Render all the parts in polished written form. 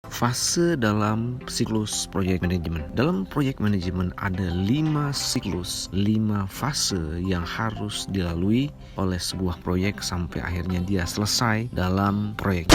Fase dalam siklus project management. Dalam project management ada 5 siklus, 5 fase yang harus dilalui oleh sebuah proyek sampai akhirnya dia selesai dalam proyek.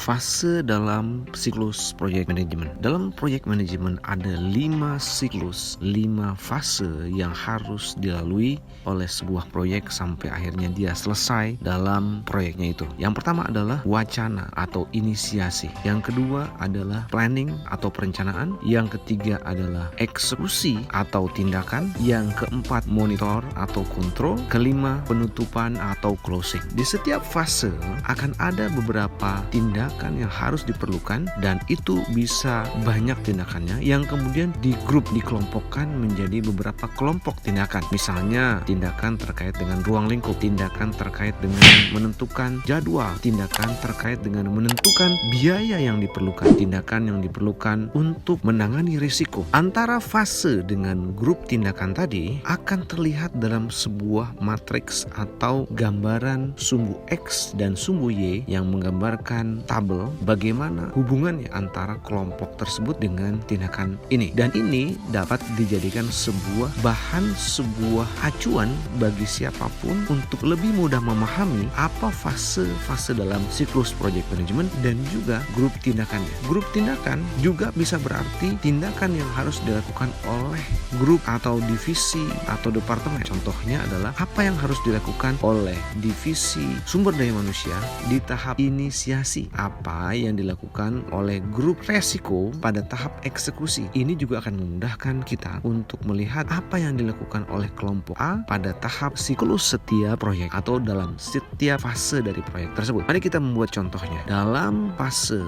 Fase dalam siklus project management. Dalam project management ada 5 siklus, 5 fase yang harus dilalui oleh sebuah proyek sampai akhirnya dia selesai dalam proyeknya itu. Yang pertama adalah wacana atau inisiasi. Yang kedua adalah planning atau perencanaan. Yang ketiga adalah eksekusi atau tindakan. Yang keempat monitor atau kontrol. Kelima penutupan atau closing. Di setiap fase akan ada beberapa tindakan yang harus diperlukan, dan itu bisa banyak tindakannya yang kemudian dikelompokkan menjadi beberapa kelompok tindakan. Misalnya tindakan terkait dengan ruang lingkup, tindakan terkait dengan menentukan jadwal, tindakan terkait dengan menentukan biaya yang diperlukan, tindakan yang diperlukan untuk menangani risiko. Antara fase dengan grup tindakan tadi akan terlihat dalam sebuah matriks atau gambaran sumbu X dan sumbu Y yang menggambarkan tabel bagaimana hubungannya antara kelompok tersebut dengan tindakan ini. Dan ini dapat dijadikan sebuah bahan, sebuah acuan bagi siapapun untuk lebih mudah memahami apa fase-fase dalam siklus project management dan juga grup tindakannya. Grup tindakan juga bisa berarti tindakan yang harus dilakukan oleh grup atau divisi atau departemen. Contohnya adalah apa yang harus dilakukan oleh divisi sumber daya manusia di tahap inisiasi, apa yang dilakukan oleh grup resiko pada tahap eksekusi. Ini juga akan memudahkan kita untuk melihat apa yang dilakukan oleh kelompok A pada tahap siklus setiap proyek atau dalam setiap fase dari proyek tersebut. Mari kita membuat contohnya. Dalam fase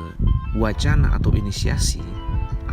wacana atau inisiasi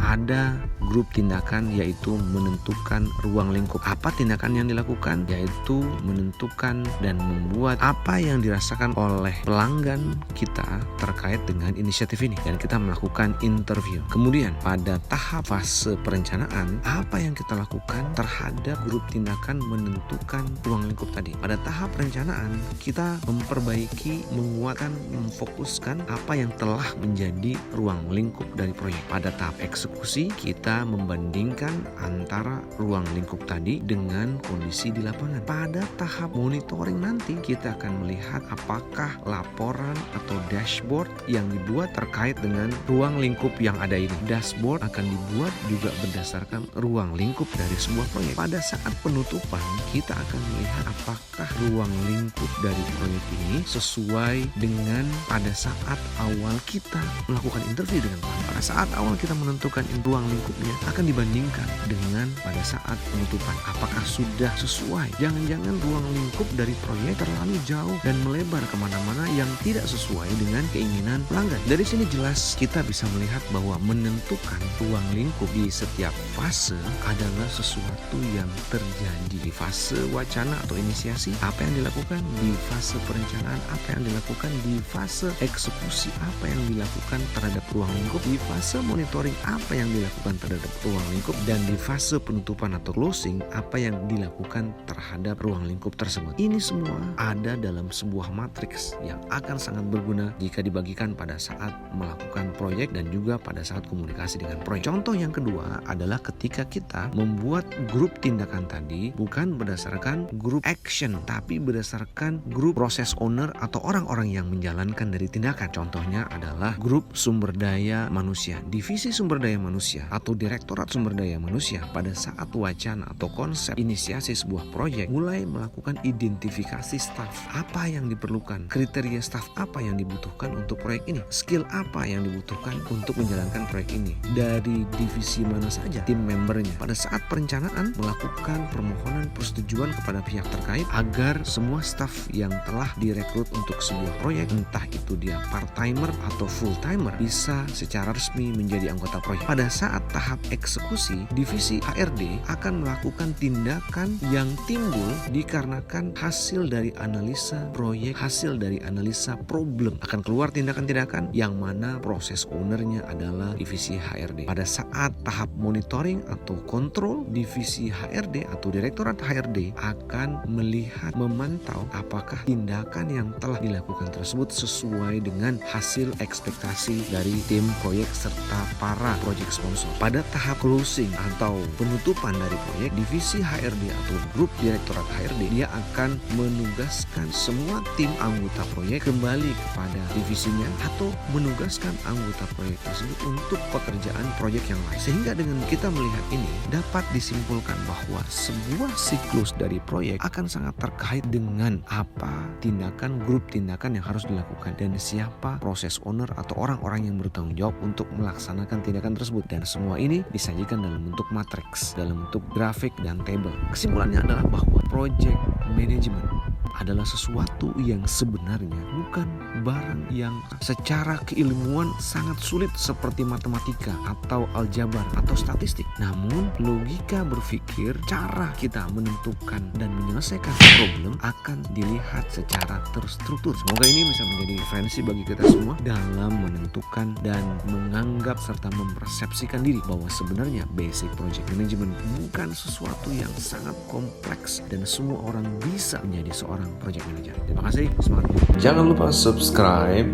ada grup tindakan yaitu menentukan ruang lingkup. Apa tindakan yang dilakukan? Yaitu menentukan dan membuat apa yang dirasakan oleh pelanggan kita terkait dengan inisiatif ini, dan kita melakukan interview. Kemudian pada tahap fase perencanaan, apa yang kita lakukan terhadap grup tindakan menentukan ruang lingkup tadi? Pada tahap perencanaan kita memperbaiki, menguatkan, memfokuskan apa yang telah menjadi ruang lingkup dari proyek. Pada tahap eksekusi kita membandingkan antara ruang lingkup tadi dengan kondisi di lapangan. Pada tahap monitoring nanti kita akan melihat apakah laporan atau dashboard yang dibuat terkait dengan ruang lingkup yang ada ini. Dashboard akan dibuat juga berdasarkan ruang lingkup dari sebuah proyek. Pada saat penutupan kita akan melihat apakah ruang lingkup dari proyek ini sesuai dengan pada saat awal kita melakukan interview dengan klien. Pada saat awal kita menentukan ruang lingkupnya akan dibandingkan dengan pada saat penutupan. Apakah sudah sesuai? Jangan-jangan ruang lingkup dari proyek terlalu jauh dan melebar kemana-mana yang tidak sesuai dengan keinginan pelanggan. Dari sini jelas kita bisa melihat bahwa menentukan ruang lingkup di setiap fase adalah sesuatu yang terjadi. Di fase wacana atau inisiasi, apa yang dilakukan? Di fase perencanaan, apa yang dilakukan? Di fase eksekusi, apa yang dilakukan terhadap ruang lingkup? Di fase monitoring, apa yang dilakukan terhadap ruang lingkup? Dan di fase penutupan atau closing, apa yang dilakukan terhadap ruang lingkup tersebut? Ini semua ada dalam sebuah matriks yang akan sangat berguna jika dibagikan pada saat melakukan proyek dan juga pada saat komunikasi dengan proyek. Contoh yang kedua adalah ketika kita membuat grup tindakan tadi bukan berdasarkan grup action, tapi berdasarkan grup process owner atau orang-orang yang menjalankan dari tindakan. Contohnya adalah grup sumber daya manusia, divisi sumber daya manusia atau direktorat sumber daya manusia pada saat wacana atau konsep inisiasi sebuah proyek mulai melakukan identifikasi staf. Apa yang diperlukan? Kriteria staf apa yang dibutuhkan untuk proyek ini? Skill apa yang dibutuhkan untuk menjalankan proyek ini? Dari divisi mana saja tim membernya? Pada saat perencanaan melakukan permohonan persetujuan kepada pihak terkait agar semua staf yang telah direkrut untuk sebuah proyek, entah itu dia part-timer atau full-timer, bisa secara resmi menjadi anggota proyek. Pada saat tahap eksekusi, divisi HRD akan melakukan tindakan yang timbul dikarenakan hasil dari analisa proyek, hasil dari analisa problem. Akan keluar tindakan-tindakan yang mana proses ownernya adalah divisi HRD. Pada saat tahap monitoring atau kontrol, divisi HRD atau direktorat HRD akan melihat, memantau apakah tindakan yang telah dilakukan tersebut sesuai dengan hasil ekspektasi dari tim proyek serta para project sponsor. Pada tahap closing atau penutupan dari proyek, divisi HRD atau grup direktorat HRD dia akan menugaskan semua tim anggota proyek kembali kepada divisinya atau menugaskan anggota proyek tersebut untuk pekerjaan proyek yang lain. Sehingga dengan kita melihat ini dapat disimpulkan bahwa sebuah siklus dari proyek akan sangat terkait dengan apa tindakan, grup tindakan yang harus dilakukan dan siapa proses owner atau orang-orang yang bertanggung jawab untuk melaksanakan tindakan tersebut. Dan semua ini disajikan dalam bentuk matriks, dalam bentuk grafik dan table. Kesimpulannya adalah bahwa project management adalah sesuatu yang sebenarnya bukan barang yang secara keilmuan sangat sulit seperti matematika atau aljabar atau statistik. Namun logika berpikir, cara kita menentukan dan menyelesaikan problem akan dilihat secara terstruktur. Semoga ini bisa menjadi referensi bagi kita semua dalam menentukan dan menganggap serta mempersepsikan diri bahwa sebenarnya basic project management bukan sesuatu yang sangat kompleks dan semua orang bisa menjadi seorang project manager. Terima kasih, semangat. Jangan lupa subscribe,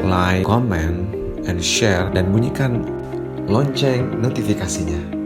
like, comment, and share, dan bunyikan lonceng notifikasinya.